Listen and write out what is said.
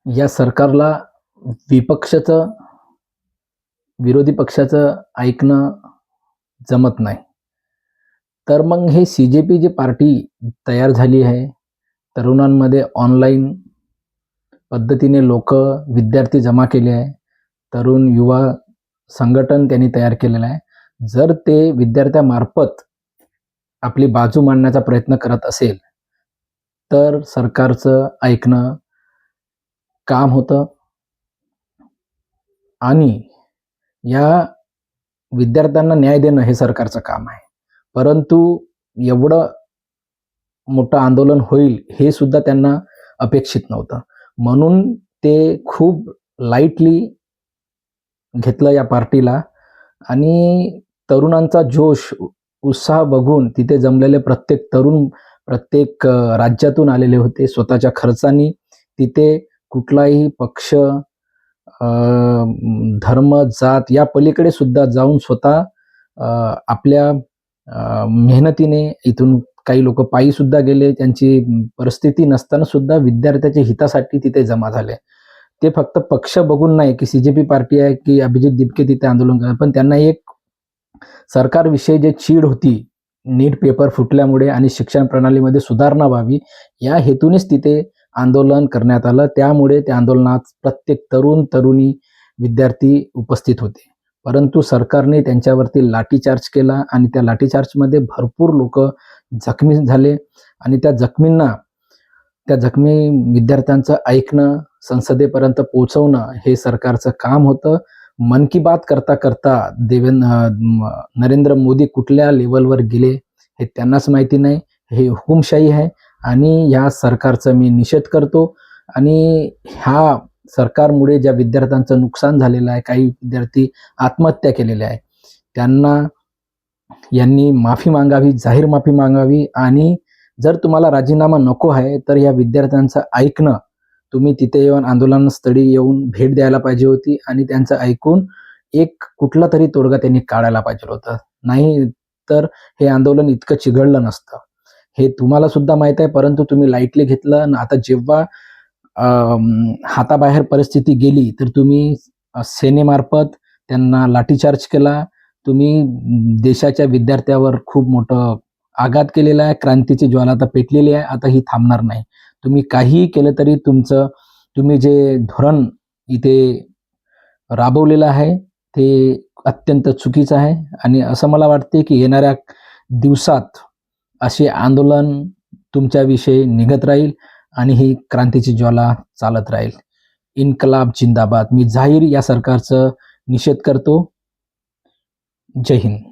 या सरकारला विपक्षाचं विरोधी पक्षाचं ऐकणं जमत नाही. तर मग हे सी-जे-पी जी पार्टी तयार झाली आहे, तरुणांमध्ये ऑनलाईन पद्धतीने विद्यार्थी जमा केले आहे. तरुण युवा संघटन त्यांनी तयार केलेलं आहे. जर ते विद्यार्थ्यामार्फत आपली बाजू मांडण्याचा प्रयत्न करत असेल, तर सरकारचं ऐकणं काम होतं आणि या विद्यार्थ्यांना न्याय देणं हे सरकारचं काम आहे. परंतु एवढं मोठं आंदोलन होईल हे सुद्धा त्यांना अपेक्षित नव्हतं. म्हणून ते खूप लाईटली घेतलं या पार्टीला आणि तरुणांचा जोश, उत्साह बघून तिथे जमलेले प्रत्येक तरुण प्रत्येक राज्यातून आलेले होते. स्वतःच्या खर्चानी तिथे कुठलाही पक्ष, धर्म, जात या पलीकडे सुद्धा जाऊन स्वतः आपल्या मेहनतीने इथून काही लोकं पायी सुद्धा गेले. त्यांची परिस्थिती नसताना सुद्धा विद्यार्थ्याच्या हितासाठी तिथे जमा झाले. ते फक्त पक्ष बघून नाही, की सी-जे-पी पार्टी आहे, की अभिजित दिपके तिथे आंदोलन करतात. पण त्यांना एक सरकारविषयी जे चीड होती, नीट पेपर फुटल्यामुळे आणि शिक्षण प्रणालीमध्ये सुधारणा व्हावी, या हेतूनेच तिथे आंदोलन करण्यात आलं. त्यामुळे त्या आंदोलनात प्रत्येक तरुण-तरुणी, विद्यार्थी उपस्थित होते. परंतु सरकारने त्यांच्यावरती लाठीचार्ज केला आणि त्या लाठीचार्जमध्ये भरपूर लोकं जखमी झाले आणि त्या जखमी विद्यार्थ्यांचं ऐकणं, संसदेपर्यंत पोहोचवणं हे सरकारचं काम होतं. मन की बात करता नरेंद्र मोदी कुठल्या लेव्हलवर गेले हे त्यांनाच माहिती नाही. हे हुकुमशाही आहे आणि या सरकारचा मी निषेध करतो आणि ह्या सरकारमुळे ज्या विद्यार्थ्यांचं नुकसान झालेलं आहे, काही विद्यार्थी आत्महत्या केलेल्या आहे. यांनी माफी मागावी, जाहीर माफी मागावी आणि जर तुम्हाला राजीनामा नको आहे, तर या विद्यार्थ्यांचं ऐकणं तुम्ही तिथे येऊन आंदोलनस्थळी येऊन भेट द्यायला पाहिजे होती आणि त्यांचं ऐकून एक कुठलातरी तोडगा त्यांनी काढायला पाहिजे होता. नाही तर हे आंदोलन इतकं चिघळलं नसतं. हे तुम्हाला सुद्धा माहीत आहे, परंतु तुम्ही लाईटली घेतलं आणि आता जेव्हा हाताबाहेर परिस्थिती गेली, तर तुम्ही सेनेमार्फत त्यांना लाठीचार्ज केला. तुम्ही देशाच्या विद्यार्थ्यावर खूप मोठं आघात केलेला आहे. क्रांतीची ज्वाला आता पेटलेली आहे. आता ही थांबणार नाही. तुम्ही काहीही केलं तरी तुम्ही जे धोरण इथे राबवलेलं आहे, ते अत्यंत चुकीचं आहे आणि असं मला वाटते, की येणाऱ्या दिवसात असे आंदोलन तुमच्याविषयी निघत राहील आणि ही क्रांतीची ज्वाला चालत राहील. इन्कलाब जिंदाबाद. मी जाहीर या सरकारचा निषेध करतो. जय हिंद.